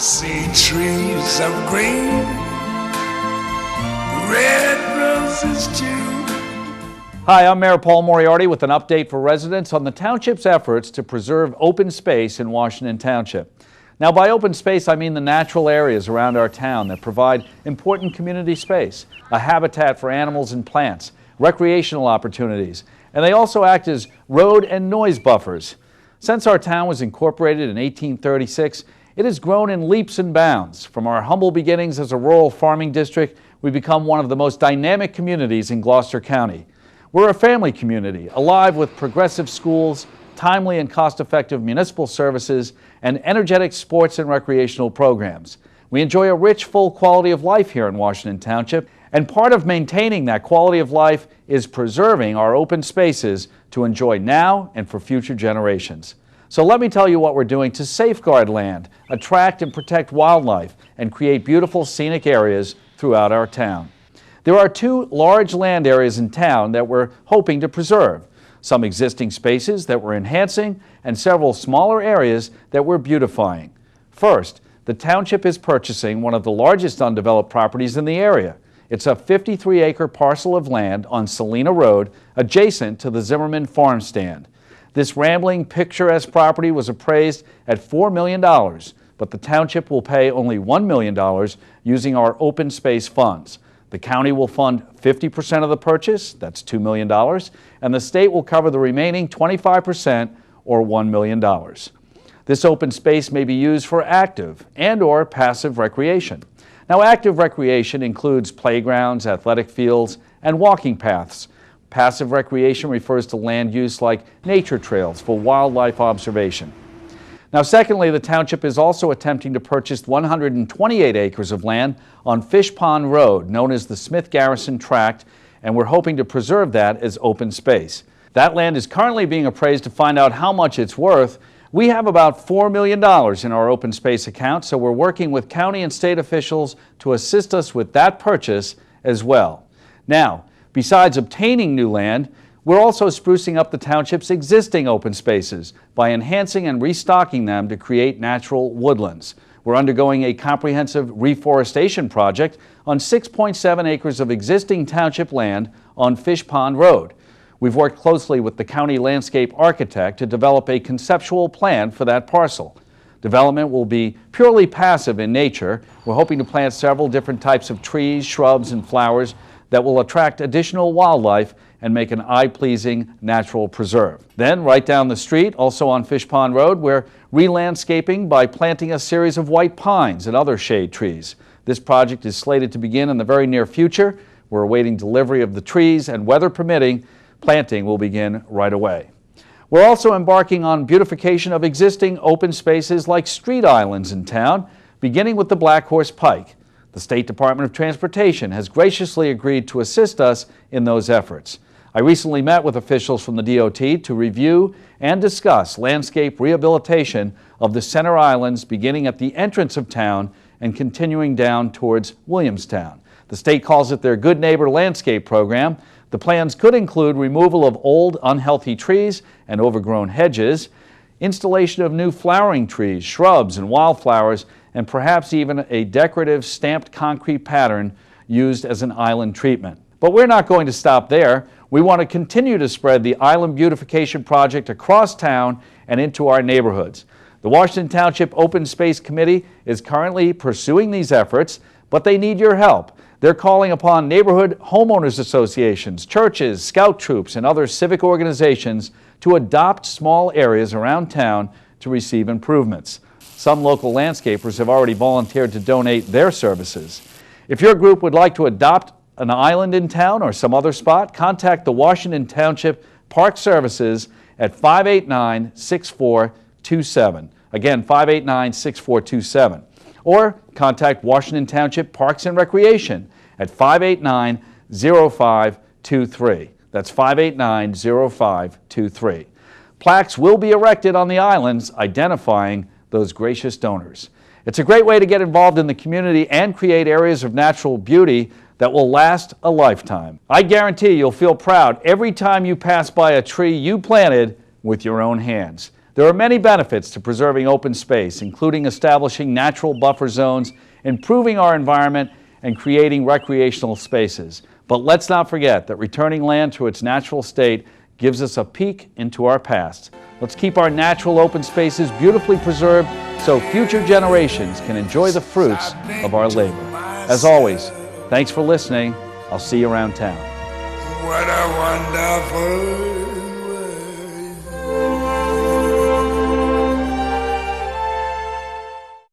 See trees of green, red roses too. Hi, I'm Mayor Paul Moriarty with an update for residents on the township's efforts to preserve open space in Washington Township. Now, by open space, I mean the natural areas around our town that provide important community space, a habitat for animals and plants, recreational opportunities, and they also act as road and noise buffers. Since our town was incorporated in 1836, it has grown in leaps and bounds. From our humble beginnings as a rural farming district, we've become one of the most dynamic communities in Gloucester County. We're a family community, alive with progressive schools, timely and cost-effective municipal services, and energetic sports and recreational programs. We enjoy a rich, full quality of life here in Washington Township, and part of maintaining that quality of life is preserving our open spaces to enjoy now and for future generations. So let me tell you what we're doing to safeguard land, attract and protect wildlife, and create beautiful scenic areas throughout our town. There are two large land areas in town that we're hoping to preserve, some existing spaces that we're enhancing, and several smaller areas that we're beautifying. First, the township is purchasing one of the largest undeveloped properties in the area. It's a 53-acre parcel of land on Salina Road, adjacent to the Zimmerman Farm Stand. This rambling, picturesque property was appraised at $4 million, but the township will pay only $1 million using our open space funds. The county will fund 50% of the purchase, that's $2 million, and the state will cover the remaining 25%, or $1 million. This open space may be used for active and/or passive recreation. Now, active recreation includes playgrounds, athletic fields, and walking paths. Passive recreation refers to land use like nature trails for wildlife observation. Now, secondly, the township is also attempting to purchase 128 acres of land on Fish Pond Road, known as the Smith Garrison Tract, and we're hoping to preserve that as open space. That land is currently being appraised to find out how much it's worth. We have about $4 million in our open space account, so we're working with county and state officials to assist us with that purchase as well. Now, besides obtaining new land, we're also sprucing up the township's existing open spaces by enhancing and restocking them to create natural woodlands. We're undergoing a comprehensive reforestation project on 6.7 acres of existing township land on Fish Pond Road. We've worked closely with the county landscape architect to develop a conceptual plan for that parcel. Development will be purely passive in nature. We're hoping to plant several different types of trees, shrubs, and flowers that will attract additional wildlife and make an eye-pleasing natural preserve. Then, right down the street, also on Fish Pond Road, we're re-landscaping by planting a series of white pines and other shade trees. This project is slated to begin in the very near future. We're awaiting delivery of the trees, and weather permitting, planting will begin right away. We're also embarking on beautification of existing open spaces like street islands in town, beginning with the Black Horse Pike. The State Department of Transportation has graciously agreed to assist us in those efforts. I recently met with officials from the DOT to review and discuss landscape rehabilitation of the center islands beginning at the entrance of town and continuing down towards Williamstown. The state calls it their Good Neighbor Landscape Program. The plans could include removal of old, unhealthy trees and overgrown hedges, installation of new flowering trees, shrubs, and wildflowers, and perhaps even a decorative stamped concrete pattern used as an island treatment. But we're not going to stop there. We want to continue to spread the island beautification project across town and into our neighborhoods. The Washington Township Open Space Committee is currently pursuing these efforts, but they need your help. They're calling upon neighborhood homeowners associations, churches, scout troops, and other civic organizations to adopt small areas around town to receive improvements. Some local landscapers have already volunteered to donate their services. If your group would like to adopt an island in town or some other spot, contact the Washington Township Park Services at 589-6427. Again, 589-6427. Or contact Washington Township Parks and Recreation at 589-0523. That's 589-0523. Plaques will be erected on the islands identifying those gracious donors. It's a great way to get involved in the community and create areas of natural beauty that will last a lifetime. I guarantee you'll feel proud every time you pass by a tree you planted with your own hands. There are many benefits to preserving open space, including establishing natural buffer zones, improving our environment, and creating recreational spaces. But let's not forget that returning land to its natural state gives us a peek into our past. Let's keep our natural open spaces beautifully preserved so future generations can enjoy the fruits of our labor. As always, thanks for listening. I'll see you around town. What a wonderful